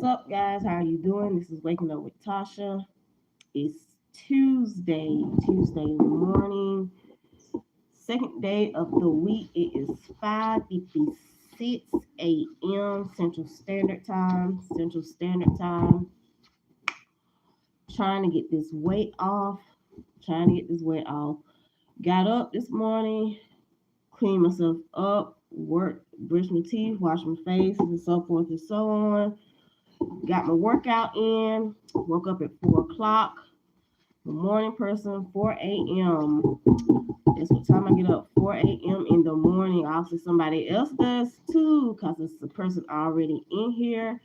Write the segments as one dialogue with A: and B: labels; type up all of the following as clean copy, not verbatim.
A: up, guys? How are you doing? This is Waking Up with Tasha. It's Tuesday morning, second day of the week. It is 5:56 a.m. Central Standard Time. Trying to get this weight off. Got up this morning, cleaned myself up, worked, brushed my teeth, washed my face, and so forth and so on. Got my workout in. Woke up at 4 o'clock. The morning person, 4 a.m. That's what time I get up, 4 a.m. in the morning. Obviously, somebody else does too, because it's the person already in here.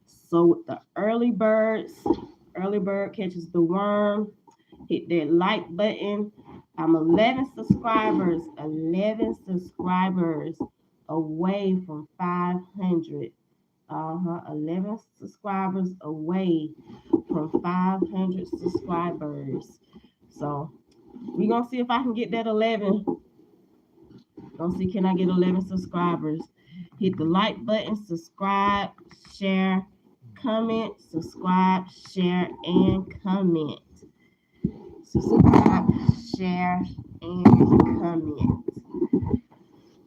A: So with the early bird catches the worm. Hit that like button. I'm 11 subscribers away from 500. 11 subscribers away from 500 subscribers. So we're gonna see if I can get that 11. Gonna see, can I get 11 subscribers? Hit the like button, subscribe, share, comment, subscribe, share, and comment. Subscribe, share, and comment.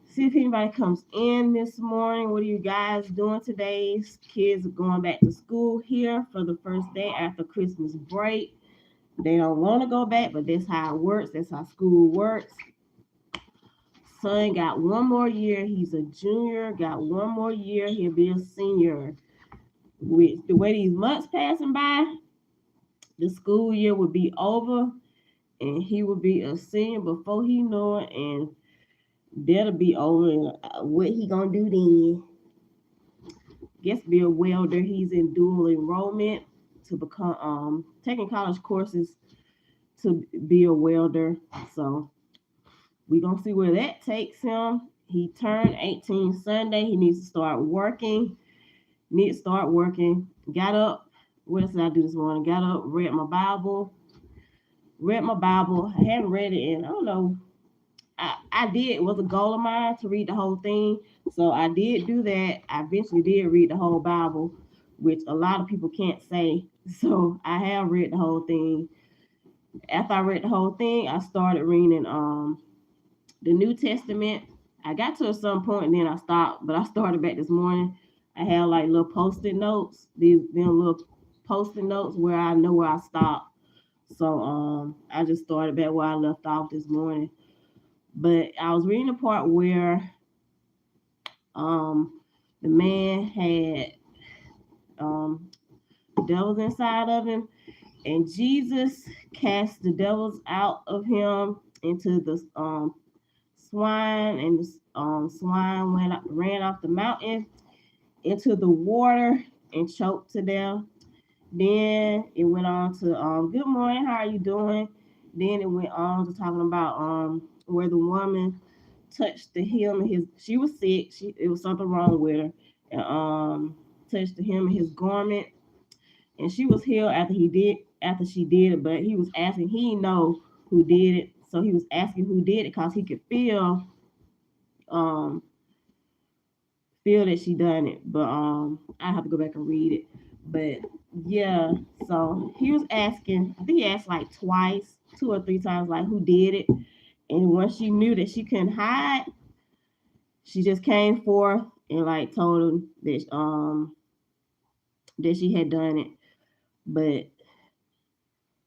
A: See if anybody comes in this morning. What are you guys doing today? Kids are going back to school here for the first day after Christmas break. They don't want to go back, but that's how it works. That's how school works. Son got one more year. He's a junior. Got one more year. He'll be a senior. With the way these months passing by, the school year will be over, and he will be a senior before he know it, and that'll be over. What he gonna do then? Guess be a welder. He's in dual enrollment to become taking college courses to be a welder. So we gonna see where that takes him. He turned 18 Sunday. He needs to start working. Got up. What else did I do this morning? Got up, read my Bible. I haven't read it in, I don't know. I did. It was a goal of mine to read the whole thing. So I did do that. I eventually did read the whole Bible, which a lot of people can't say. So I have read the whole thing. After I read the whole thing, I started reading the New Testament. I got to some point and then I stopped, but I started back this morning. I had like little post-it notes, them little post-it notes where I know where I stopped. So I just started back where I left off this morning. But I was reading the part where the man had devils inside of him, and Jesus cast the devils out of him into the swine, and the swine ran off the mountain into the water and choked to death. Then it went on to good morning, how are you doing? Then it went on to talking about where the woman touched the hem of his, she was sick, it was something wrong with her, and touched the hem of his garment, and she was healed after she did it. But he was asking, he didn't know who did it, so he was asking who did it because he could feel that she done it. But I have to go back and read it. But yeah, so he was asking, I think he asked like twice, 2 or 3 times, like who did it. And once she knew that she couldn't hide, she just came forth and like told him that she had done it. But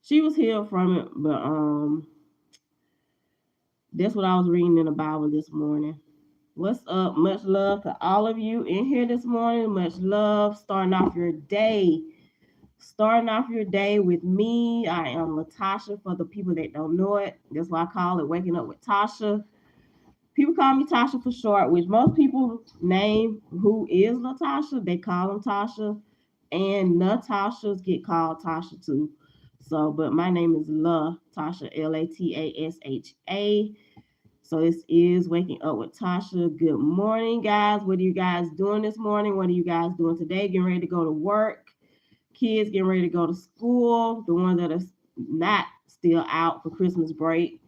A: she was healed from it. But that's what I was reading in the Bible this morning. What's up? Much love to all of you in here this morning. Much love. Starting off your day with me. I am Latasha for the people that don't know it. That's why I call it Waking Up with Tasha. People call me Tasha for short, which most people name who is Latasha. They call them Tasha. And Natashas get called Tasha too. So, but my name is Tasha, Latasha. So this is Waking Up with Tasha. Good morning, guys. What are you guys doing this morning? What are you guys doing today? Getting ready to go to work. Kids getting ready to go to school. The ones that are not still out for Christmas break.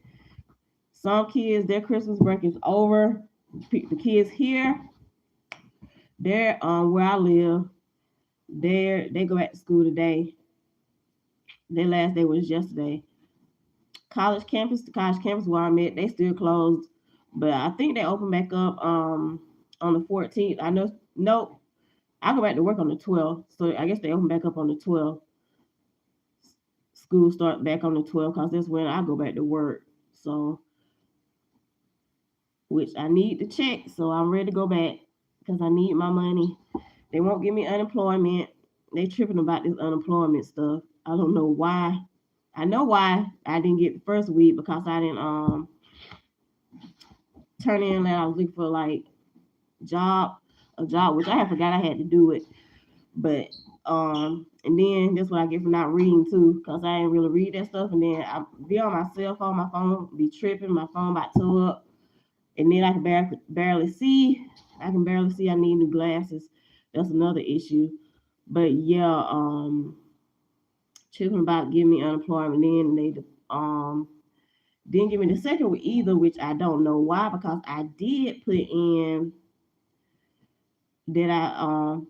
A: Some kids, their Christmas break is over. The kids here, they're where I live. They go back to school today. Their last day was yesterday. The college campus where I'm at, they still closed, but I think they open back up on the 14th. I know. Nope. I go back to work on the 12th, so I guess they open back up on the 12th. School start back on the 12th because that's when I go back to work. So, which I need to check, so I'm ready to go back because I need my money. They won't give me unemployment. They tripping about this unemployment stuff. I don't know why. I know why I didn't get the first week because I didn't turn in that I was looking for like a job, which I had forgot I had to do it. But and then that's what I get for not reading too, because I didn't really read that stuff. And then I be on my cell phone, my phone be tripping, my phone about to up, and then I can barely see. I can barely see. I need new glasses. That's another issue. But yeah, tripping about giving me unemployment. Then they didn't give me the second week either, which I don't know why, because I did put in that I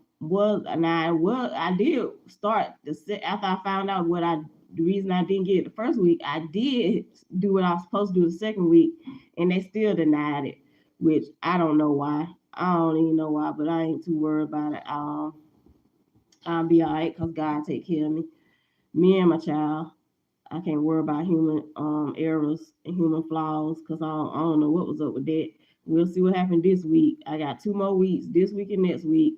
A: did start after I found out the reason I didn't get it the first week. I did do what I was supposed to do the second week, and they still denied it, which I don't know why. I don't even know why, but I ain't too worried about it. I'll be all right because God take care of me and my child. I can't worry about human errors and human flaws because I don't know what was up with that. We'll see what happened this week. I got 2 more weeks, this week and next week,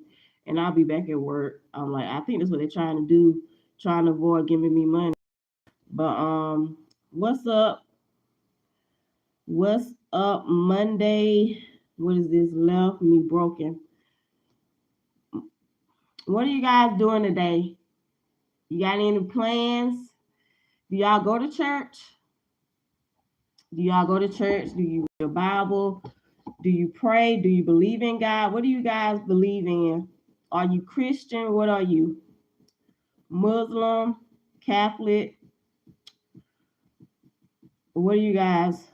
A: and I'll be back at work. I'm like, I think that's what they're trying to do, trying to avoid giving me money. But what's up? What's up Monday? What is this? Left me broken. What are you guys doing today? You got any plans? Do y'all go to church? Do y'all go to church? Do you read your Bible? Do you pray? Do you believe in God? What do you guys believe in? Are you Christian? What are you? Muslim? Catholic? What are you guys?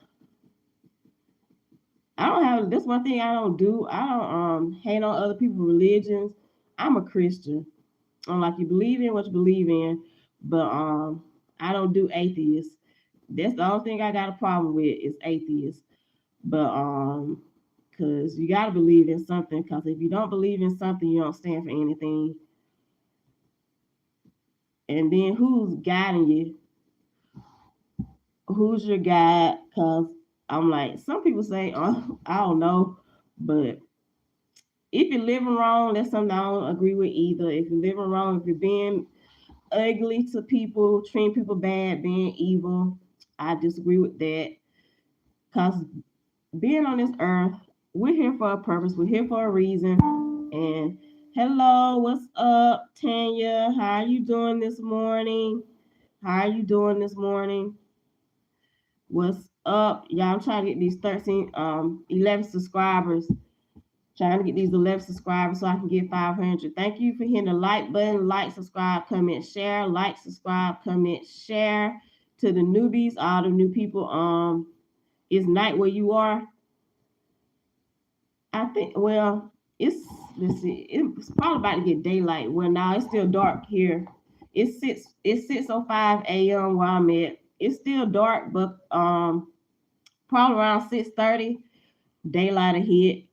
A: I don't have this one thing I don't do. I don't hate on other people's religions. I'm a Christian. I'm like, you believe in what you believe in, but I don't do atheists. That's the only thing I got a problem with is atheists. But because you got to believe in something, because if you don't believe in something, you don't stand for anything. And then who's guiding you? Who's your guide? Because I'm like, some people say, oh, I don't know, but if you're living wrong, that's something I don't agree with either. If you're living wrong, if you're being ugly to people, treating people bad, being evil, I disagree with that. Because being on this earth, we're here for a purpose. We're here for a reason. And hello, what's up, Tanya? How are you doing this morning? How are you doing this morning? What's up? Y'all, I'm trying to get these 11 subscribers. Trying to get these 11 subscribers so I can get 500. Thank you for hitting the like button. Like, subscribe, comment, share. Like, subscribe, comment, share. To the newbies, all the new people, it's night where you are. I think, well, let's see, it's probably about to get daylight. Well, now it's still dark here. It's 6:05 a.m. where I'm at. It's still dark, but probably around 6:30, daylight will hit.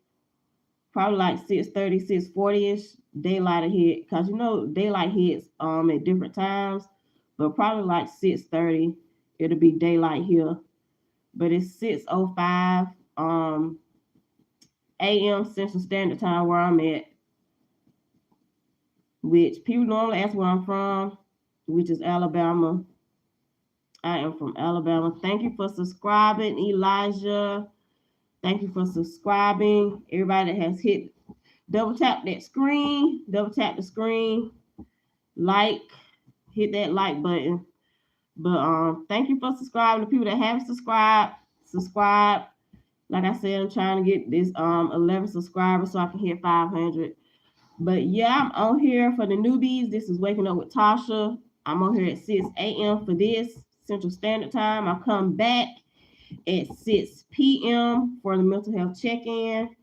A: Probably like 6:30, 6:40-ish, daylight will hit. Cause daylight hits at different times, but probably like 6:30, it'll be daylight here. But it's 6:05 a.m. Central Standard Time where I'm at, which people normally ask where I'm from, which is Alabama. I am from Alabama. Thank you for subscribing, Elijah. Thank you for subscribing. Everybody that has hit, double tap that screen, double tap the screen, like, hit that like button. But thank you for subscribing. The people that haven't subscribed, subscribe. Like I said, I'm trying to get this 11 subscribers so I can hit 500. But yeah, I'm on here for the newbies. This is Waking Up with Tasha. I'm on here at 6 a.m. for this Central Standard Time. I come back at 6 p.m. for the mental health check-in.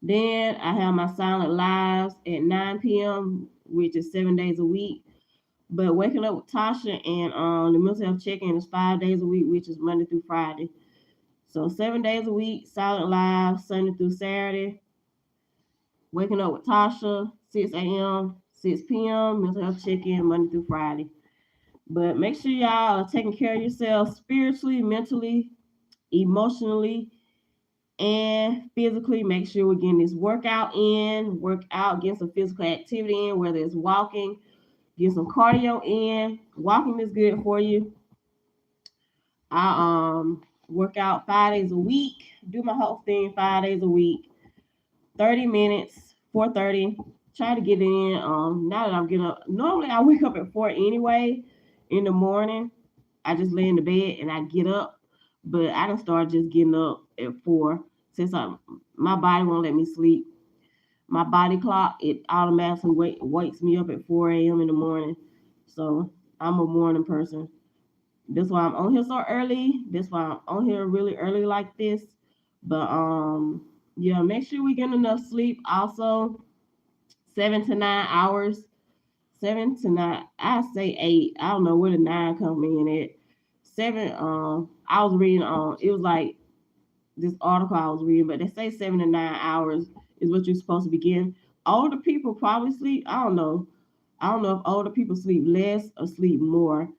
A: Then I have my silent lives at 9 p.m., which is 7 days a week. But waking up with Tasha and the mental health check-in is 5 days a week, which is Monday through Friday. So 7 days a week, silent live, Sunday through Saturday. Waking up with Tasha, 6 a.m., 6 p.m., mental health check-in, Monday through Friday. But make sure y'all are taking care of yourselves spiritually, mentally, emotionally, and physically. Make sure we're getting this workout in, get some physical activity in, whether it's walking, get some cardio in. Walking is good for you. I work out 5 days a week, do my whole thing 5 days a week, 30 minutes, 4:30. Try to get it in. Now that I'm getting up, normally I wake up at 4 anyway in the morning. I just lay in the bed and I get up, but I done started just getting up at 4 since my body won't let me sleep. My body clock, it automatically wakes me up at 4 a.m. in the morning. So I'm a morning person. That's why I'm on here so early. That's why I'm on here really early like this. But yeah, make sure we get enough sleep. Also, 7 to 9 hours. 7 to 9. I say 8. I don't know where the 9 come in at. 7. I was reading it was like this article I was reading, but they say 7 to 9 hours is what you're supposed to be getting. Older people probably sleep. I don't know. I don't know if older people sleep less or sleep more,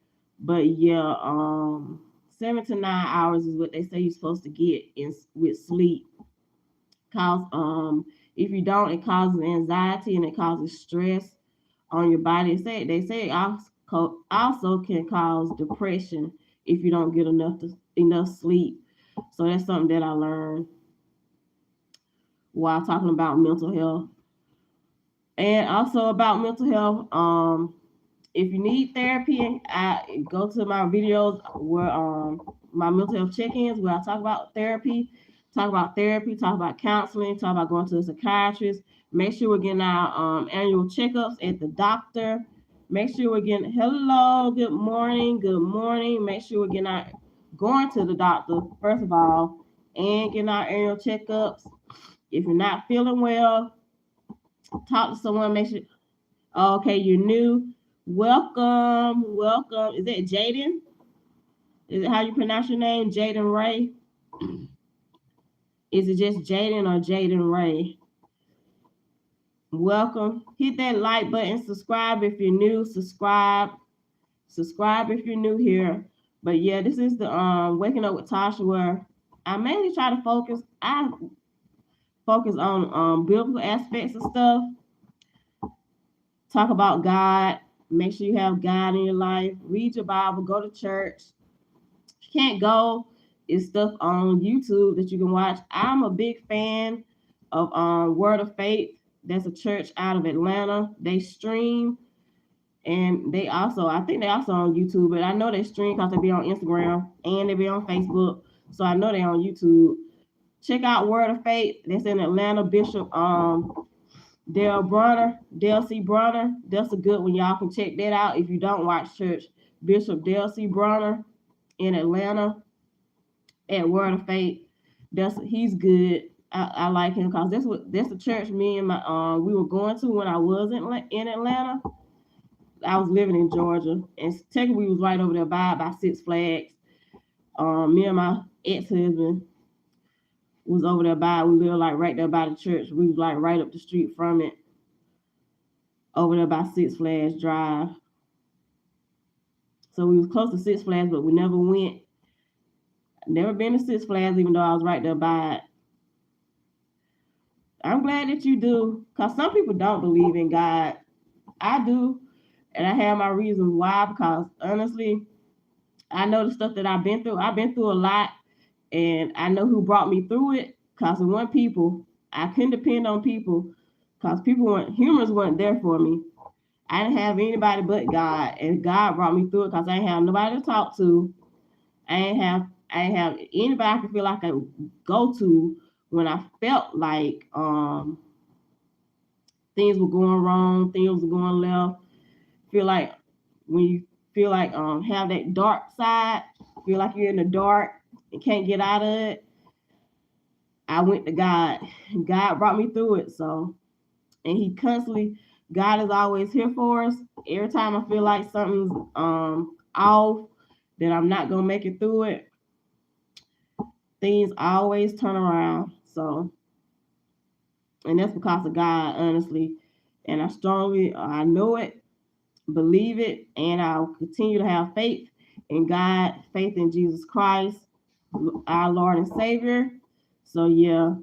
A: but yeah, 7 to 9 hours is what they say you're supposed to get in with sleep. Cause if you don't, it causes anxiety and it causes stress on your body. They say it also can cause depression if you don't get enough sleep. So that's something that I learned while talking about mental health. And also about mental health, if you need therapy, I go to my videos where my mental health check-ins where I talk about counseling, talk about going to a psychiatrist. Make sure we're getting our annual checkups at the doctor. Make sure we're getting hello, good morning, good morning. Make sure we're going to the doctor first of all and getting our annual checkups. If you're not feeling well, talk to someone. Make sure. Okay, you're new. Welcome, welcome. Is it Jaden? Is it how you pronounce your name? Jaden Ray? Is it just Jaden or Jaden Ray? Welcome. Hit that like button. Subscribe if you're new. Subscribe if you're new here. But yeah, this is the waking up with Tasha where I mainly try to focus. I focus on biblical aspects of stuff. Talk about God. Make sure you have God in your life. Read your Bible. Go to church. If you can't go, it's stuff on YouTube that you can watch. I'm a big fan of Word of Faith. That's a church out of Atlanta. They stream and I think they also on YouTube, but I know they stream because they be on Instagram and they be on Facebook. So I know they on YouTube. Check out Word of Faith. That's in Atlanta. Bishop Dale C. Bronner. That's a good one. Y'all can check that out if you don't watch church. Bishop Dale C. Bronner in Atlanta at Word of Faith. He's good. I like him because that's the church me and my we were going to when I was in Atlanta. I was living in Georgia, and technically we was right over there by Six Flags. Me and my ex-husband was over there we lived like right there by the church. We was like right up the street from it, over there by Six Flags Drive. So we was close to Six Flags, but we never went. Never been to Six Flags, even though I was right there by it. I'm glad that you do, because some people don't believe in God. I do, and I have my reasons why, because honestly, I know the stuff that I've been through. I've been through a lot, and I know who brought me through it, because it wasn't people. I couldn't depend on people, because humans weren't there for me. I didn't have anybody but God, and God brought me through it because I didn't have nobody to talk to. I didn't have anybody I could feel like I could go to when I felt like things were going wrong, things were going left. Feel like when you feel like have that dark side, feel like you're in the dark and can't get out of it. I went to God. God brought me through it. So, and He constantly, God is always here for us. Every time I feel like something's off, that I'm not gonna make it through it, things always turn around. So, and that's because of God, honestly. And I know it, believe it, and I'll continue to have faith in God, faith in Jesus Christ, our Lord and Savior. So yeah,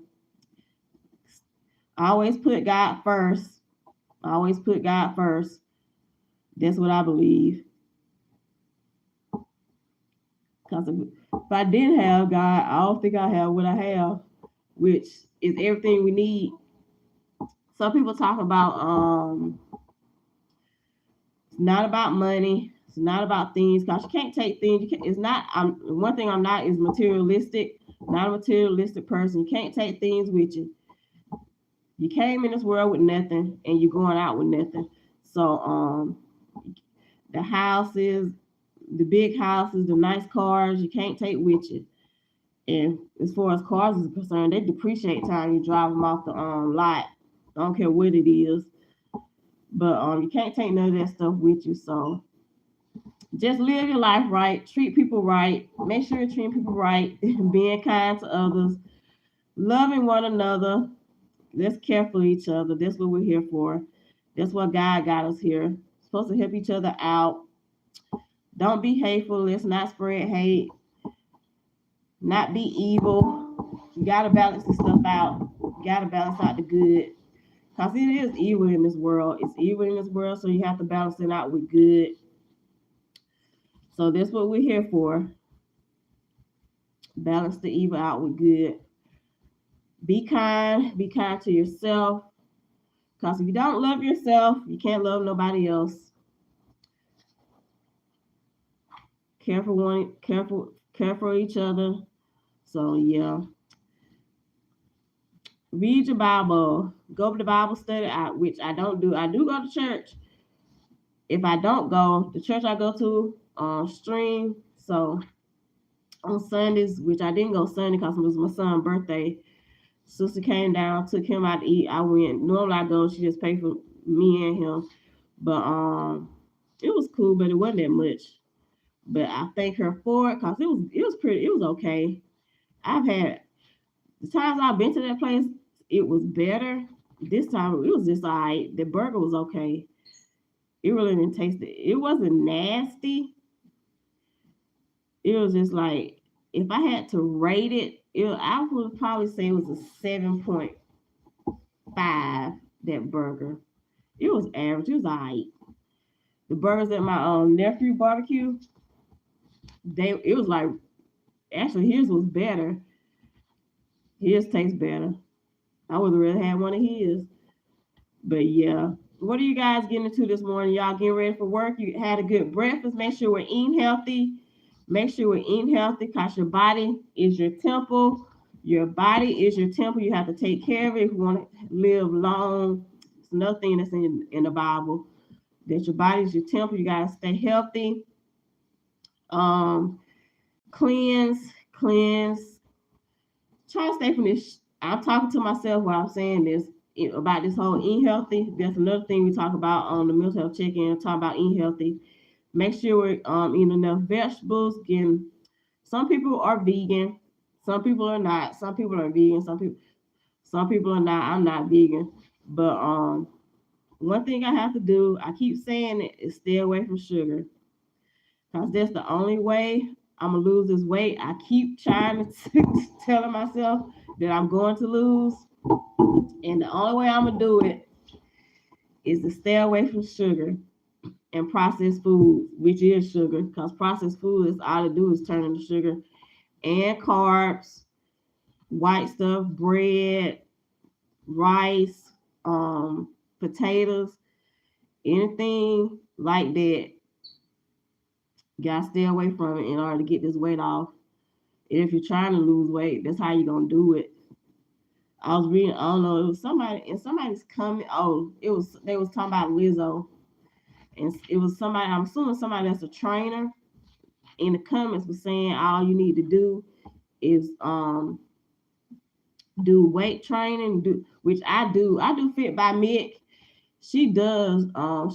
A: I always put God first. I always put God first. That's what I believe. Because if I didn't have God, I don't think I have what I have, which is everything we need. Some people talk about it's not about money. It's not about things because you can't take things. It's not. One thing I'm not is materialistic. Not a materialistic person. You can't take things with you. You came in this world with nothing, and you're going out with nothing. So the houses, the big houses, the nice cars, you can't take with you. And as far as cars is concerned, they depreciate time you drive them off the lot. I don't care what it is, but you can't take none of that stuff with you. So just live your life right, treat people right, make sure you're treating people right, being kind to others, loving one another. Let's care for each other. That's what we're here for. That's what God got us here. We're supposed to help each other out. Don't be hateful. Let's not spread hate. Not be evil. You gotta balance this stuff out. You gotta balance out the good. Because it is evil in this world. It's evil in this world, so you have to balance it out with good. So that's what we're here for. Balance the evil out with good. Be kind. Be kind to yourself. Because if you don't love yourself, you can't love nobody else. Care for each other. So yeah. Read your Bible. Go to the Bible study, which I don't do. I do go to church. If I don't go, the church I go to stream. So on Sundays, which I didn't go Sunday because it was my son's birthday, sister came down, took him out to eat. I went. Normally I go, she just paid for me and him. But it was cool, but it wasn't that much. But I thank her for it because it was okay. I've had the times I've been to that place, it was better. This time it was just all right. The burger was okay. It really didn't taste it. It wasn't nasty. It was just like if I had to rate it, I would probably say it was a 7.5. That burger. It was average. It was all right. The burgers at my nephew barbecue, it was like actually his was better. His tastes better. I would have rather had one of his. But yeah. What are you guys getting into this morning? Y'all getting ready for work? You had a good breakfast. Make sure we're eating healthy. Make sure we're eating healthy because your body is your temple. Your body is your temple. You have to take care of it if you want to live long. It's another thing that's in the Bible. That your body is your temple. You gotta stay healthy. Um, cleanse. Try to stay from this. I'm talking to myself while I'm saying this about this whole eating healthy. That's another thing we talk about on the mental health check-in. Talk about eating healthy. Make sure we're eating enough vegetables. Some people are vegan. Some people are not. Some people are vegan. Some people are not. I'm not vegan. But one thing I have to do, I keep saying it, is stay away from sugar. Because that's the only way I'm going to lose this weight. I keep trying to telling myself that I'm going to lose. And the only way I'm going to do it is to stay away from sugar and processed food, which is sugar. Because processed food is all it do is turn into sugar. And carbs, white stuff, bread, rice, potatoes, anything like that. You gotta stay away from it in order to get this weight off. If you're trying to lose weight, that's how you're gonna do it. I was reading, I don't know, it was somebody and somebody's coming. Oh, they was talking about Lizzo, and it was somebody. I'm assuming somebody that's a trainer. In the comments was saying all you need to do is do weight training, which I do. I do Fit by Mick. She does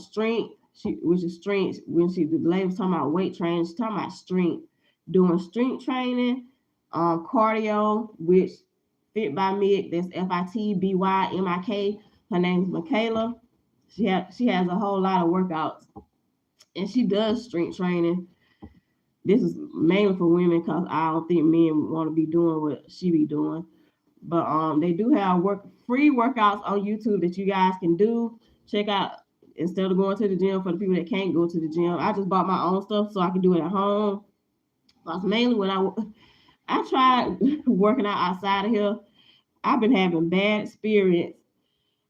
A: strength. Which is strength. When the lady was talking about weight training, she's talking about strength. Doing strength training, cardio, which Fit by Mick. That's FITBYMIK. Her name's Michaela. She has a whole lot of workouts, and she does strength training. This is mainly for women because I don't think men want to be doing what she be doing. But they do have free workouts on YouTube that you guys can do. Check out instead of going to the gym. For the people that can't go to the gym, I just bought my own stuff so I can do it at home. Because mainly when I tried working out outside of here, I've been having bad experience.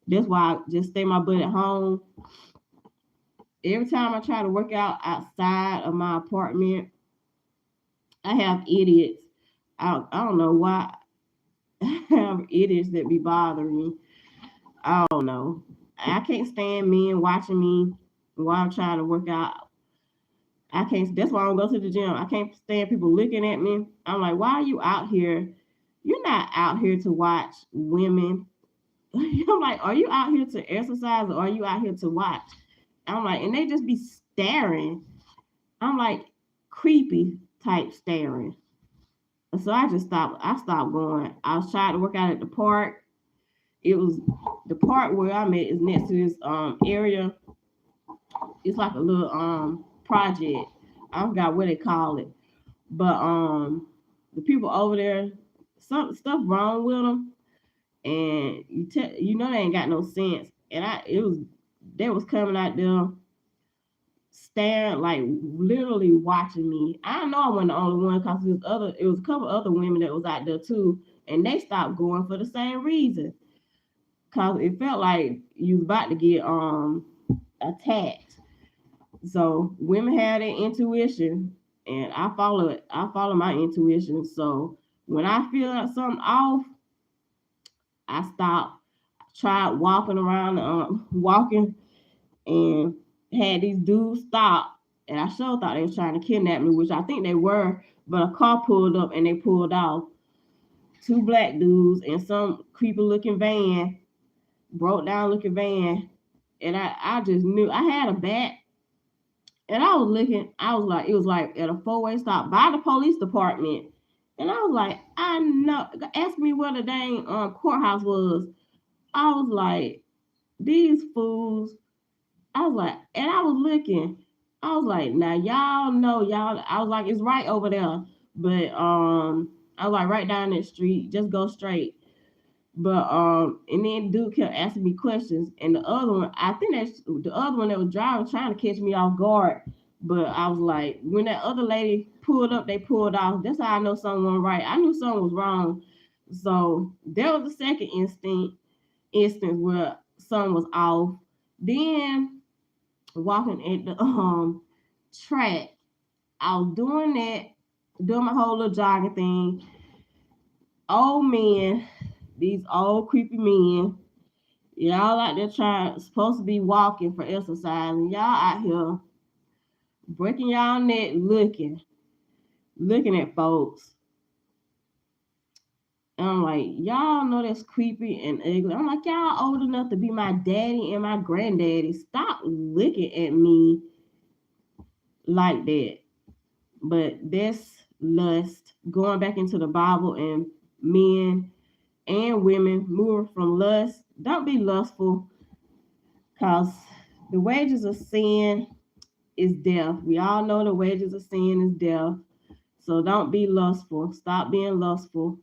A: That's why I just stay my butt at home. Every time I try to work out outside of my apartment, I have idiots. I don't know why. I have idiots that be bothering me. I don't know. I can't stand men watching me while I'm trying to work out. I can't. That's why I don't go to the gym. I can't stand people looking at me. I'm like, why are you out here? You're not out here to watch women. I'm like, are you out here to exercise or are you out here to watch? I'm like, and they just be staring. I'm like, creepy type staring. So I just stopped. I stopped going. I was trying to work out at the park. It was the park where I'm at is next to this area. It's like a little project. I forgot what they call it, but the people over there, some stuff wrong with them, and you know they ain't got no sense. And they was coming out there staring, like literally watching me. I know I wasn't the only one because it was a couple other women that was out there too, and they stopped going for the same reason. Cause it felt like you was about to get attacked. So women have their intuition, and I follow it. I follow my intuition. So when I feel like something off, I stop. Tried walking around, walking, and had these dudes stop. And I sure thought they was trying to kidnap me, which I think they were. But a car pulled up and they pulled off. Two black dudes in some creepy looking van, broke down looking van. And I just knew I had a bat. And I was looking, I was like, it was like at a four-way stop by the police department. And I was like, I know, ask me where the dang courthouse was. I was like, these fools. I was like, and I was looking. I was like, now y'all know y'all. I was like, it's right over there. But I was like, right down that street, just go straight. But and then dude kept asking me questions, and the other one, I think that's the other one that was driving, trying to catch me off guard. But I was like, when that other lady pulled up, they pulled off. That's how I know something wasn't right. I knew something was wrong. So there was the second instance where something was off. Then walking at the track, I was doing that, doing my whole little jogging thing. Old men, these old creepy men, y'all out there supposed to be walking for exercise, and y'all out here breaking y'all neck looking at folks. And I'm like, y'all know that's creepy and ugly. I'm like, y'all old enough to be my daddy and my granddaddy. Stop looking at me like that. But that's lust. Going back into the Bible and men and women moving from lust. Don't be lustful, because the wages of sin is death. We all know the wages of sin is death. So don't be lustful. Stop being lustful.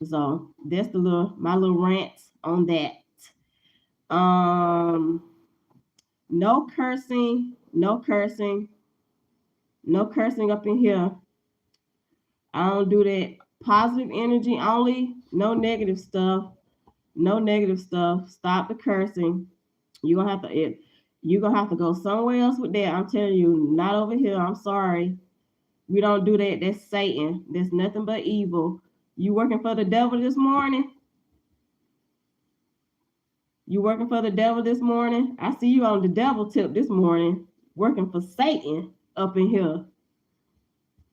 A: So that's my little rants on that. No cursing, no cursing, no cursing up in here. I don't do that. Positive energy only, no negative stuff. No negative stuff. Stop the cursing. You're gonna have to go somewhere else with that. I'm telling you, not over here. I'm sorry. We don't do that. That's Satan. That's nothing but evil. You working for the devil this morning? You working for the devil this morning? I see you on the devil tip this morning, working for Satan up in here.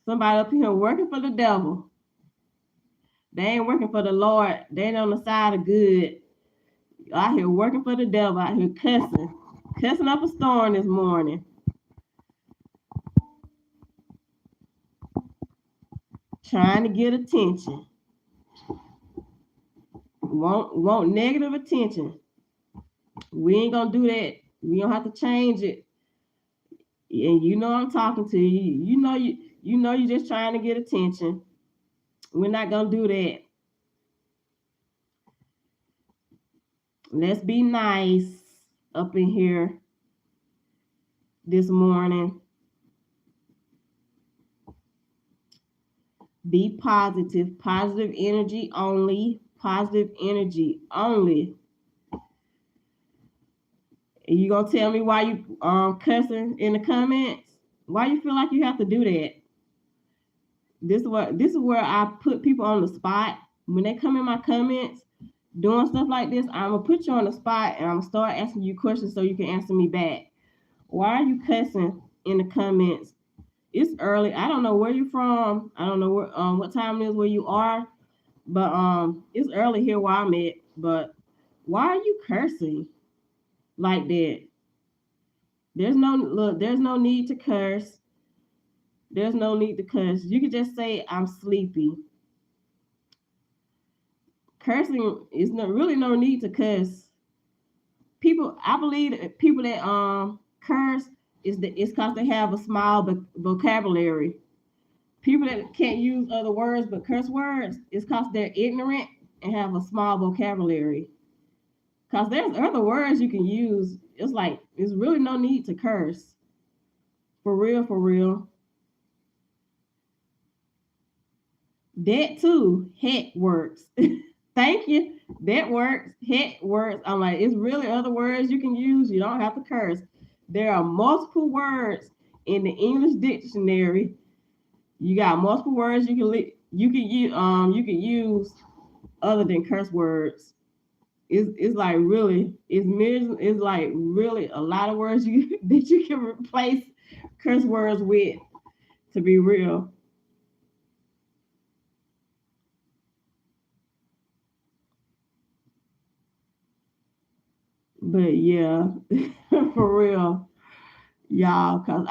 A: Somebody up in here working for the devil. They ain't working for the Lord. They ain't on the side of good. Out here working for the devil. Out here cussing up a storm this morning, trying to get attention. Want negative attention. We ain't gonna do that. We don't have to change it. And you know I'm talking to you. You know you just trying to get attention. We're not gonna do that. Let's be nice up in here this morning. Be positive. Positive energy only. Positive energy only. And you gonna tell me why you cussing in the comments? Why you feel like you have to do that? This is where I put people on the spot. When they come in my comments doing stuff like this, I'm gonna put you on the spot and I'm gonna start asking you questions so you can answer me back. Why are you cussing in the comments? It's early. I don't know where you're from. I don't know where what time it is where you are, but it's early here where I'm at. But why are you cursing like that? There's no need to curse. There's no need to curse. You can just say I'm sleepy. Cursing is really no need to curse. People, I believe that people that curse it's because they have a small vocabulary. People that can't use other words but curse words is because they're ignorant and have a small vocabulary. Because there's other words you can use. It's like there's really no need to curse. For real, for real. That too, heck works. Thank you. That works. Heck works. I'm like, it's really other words you can use. You don't have to curse. There are multiple words in the English dictionary. You got multiple words you can use other than curse words. It's like really it's like really a lot of words you that you can replace curse words with, to be real. But yeah, for real, y'all, cause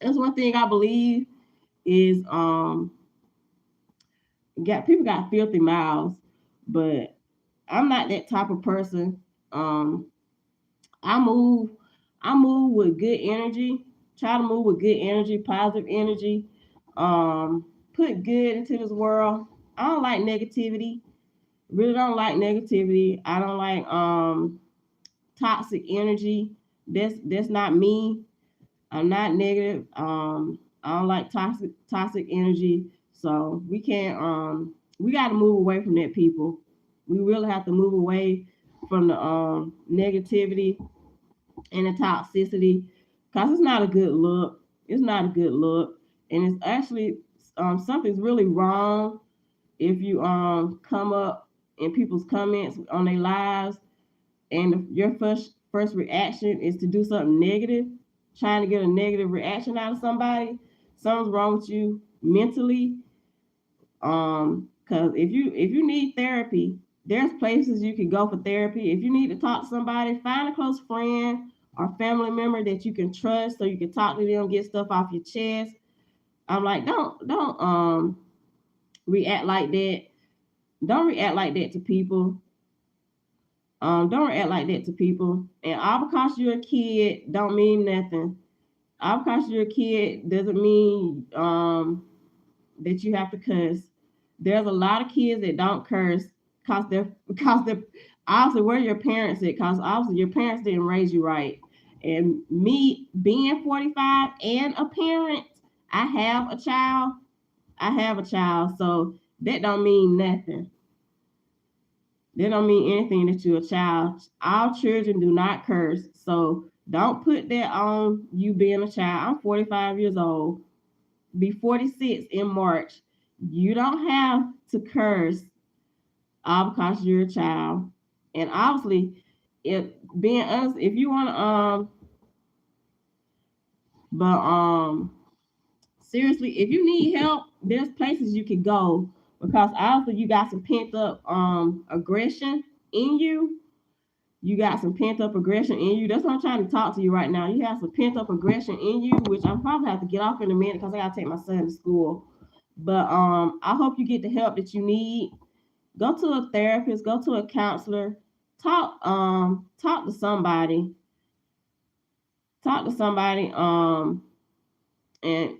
A: that's one thing I believe is got people got filthy mouths, but I'm not that type of person. Um, I move, I move with good energy. Try to move with good energy, positive energy. Put good into this world. I don't like negativity. Really don't like negativity. I don't like toxic energy. That's not me. I'm not negative. I don't like toxic energy. So we got to move away from that, people. We really have to move away from the negativity and the toxicity, because it's not a good look. It's not a good look, and it's actually something's really wrong if you come up in people's comments on their lives and your first reaction is to do something negative, trying to get a negative reaction out of somebody. Something's wrong with you mentally. Because if you need therapy, there's places you can go for therapy. If you need to talk to somebody, find a close friend or family member that you can trust so you can talk to them, get stuff off your chest. I'm like, don't react like that. Don't react like that to people. Don't react like that to people. And all because you're a kid don't mean nothing. All because you're a kid doesn't mean that you have to cuss. There's a lot of kids that don't curse because they're obviously where your parents at, because obviously your parents didn't raise you right. And me being 45 and a parent, I have a child. I have a child, so that don't mean nothing. That don't mean anything that you're a child. All children do not curse, so don't put that on you being a child. I'm 45 years old. Be 46 in March. You don't have to curse all because you're a child. And obviously, if being honest, if you want to but seriously, if you need help, there's places you can go because obviously you got some pent up aggression in you. You got some pent up aggression in you. That's why I'm trying to talk to you right now. You have some pent up aggression in you, which I probably have to get off in a minute because I gotta take my son to school. But I hope you get the help that you need. Go to a therapist, go to a counselor, talk to somebody, talk to somebody, and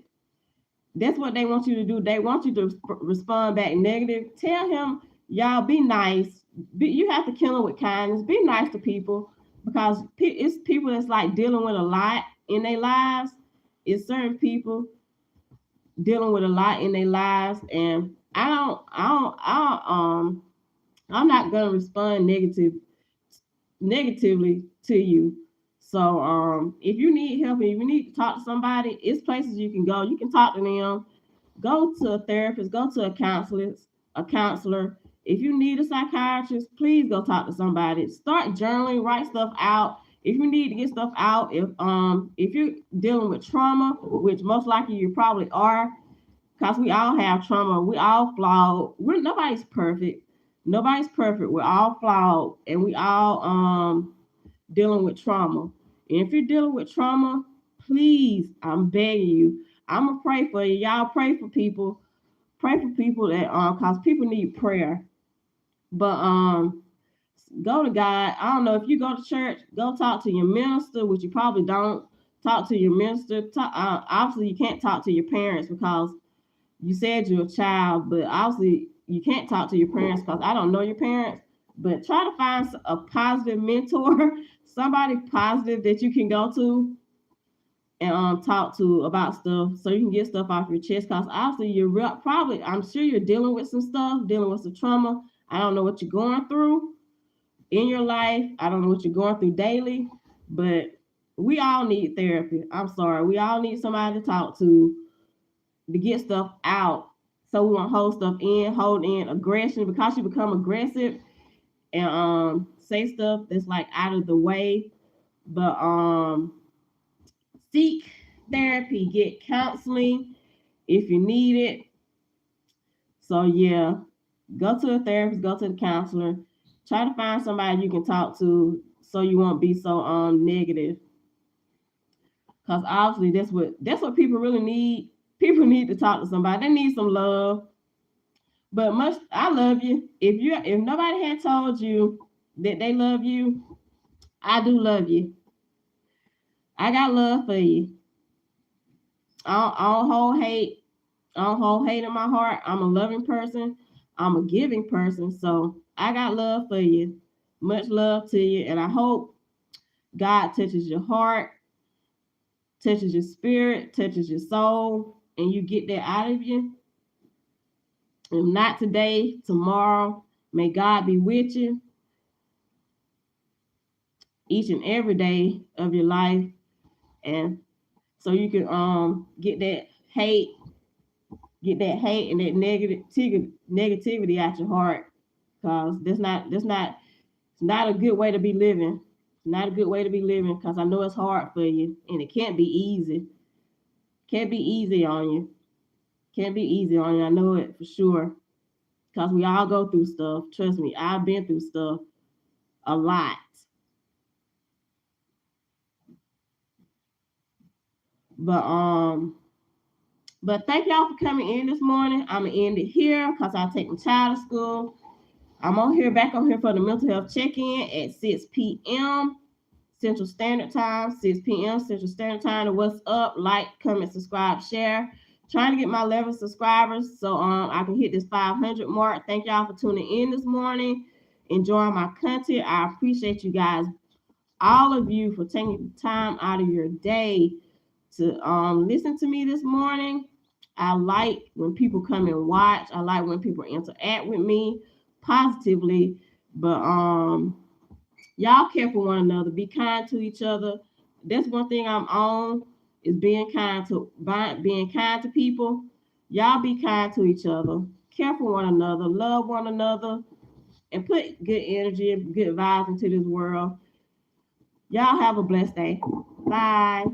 A: that's what they want you to do. They want you to respond back negative. Tell him, y'all be nice. You have to kill them with kindness. Be nice to people because it's people that's like dealing with a lot in their lives. It's certain people dealing with a lot in their lives, and I'm not gonna respond negatively to you. So if you need help and if you need to talk to somebody, it's places you can go. You can talk to them. Go to a therapist, go to a counselor. If you need a psychiatrist, please go talk to somebody. Start journaling, write stuff out. If you need to get stuff out, if you're dealing with trauma, which most likely you probably are, because we all have trauma, we all flawed. Nobody's perfect. Nobody's perfect. We're all flawed, and we all dealing with trauma. And if you're dealing with trauma, please, I'm begging you, I'm gonna pray for you. Y'all pray for people. Pray for people that cause people need prayer. But go to God. I don't know if you go to church, go talk to your minister, which you probably don't. Talk to your minister. Obviously, you can't talk to your parents because you said you're a child, but obviously you can't talk to your parents because I don't know your parents. But try to find a positive mentor, somebody positive that you can go to and talk to about stuff so you can get stuff off your chest. Because obviously probably, I'm sure you're dealing with some stuff, dealing with some trauma. I don't know what you're going through in your life. I don't know what you're going through daily, but we all need therapy. I'm sorry. We all need somebody to talk to get stuff out so we won't hold in aggression because you become aggressive and say stuff that's like out of the way. But seek therapy, get counseling if you need it. So yeah, go to a therapist, go to the counselor, try to find somebody you can talk to so you won't be so negative. Cause obviously that's what people really need. People need to talk to somebody. They need some love. But I love you. If nobody had told you that they love you, I do love you. I got love for you. I don't hold hate. I don't hold hate in my heart. I'm a loving person. I'm a giving person. So I got love for you. Much love to you. And I hope God touches your heart, touches your spirit, touches your soul, and you get that out of you. If not today, tomorrow, may God be with you each and every day of your life. And so you can get that hate, and that negativity out your heart, cause it's not a good way to be living. It's not a good way to be living, cause I know it's hard for you, and it can't be easy. Can't be easy on you. Can't be easy on you. I know it for sure, cause we all go through stuff. Trust me, I've been through stuff a lot. But thank y'all for coming in this morning. I'm gonna end it here because I take my child to school. I'm back on here for the mental health check-in at 6 p.m. Central Standard Time, 6 p.m. Central Standard Time. And what's up? Like, comment, subscribe, share. Trying to get my 11 subscribers so I can hit this 500 mark. Thank y'all for tuning in this morning, enjoying my content. I appreciate you guys, all of you, for taking the time out of your day to listen to me this morning. I like when people come and watch. I like when people interact with me positively. But y'all care for one another. Be kind to each other. That's one thing I'm on, is being kind to people. Y'all be kind to each other. Care for one another. Love one another. And put good energy and good vibes into this world. Y'all have a blessed day. Bye.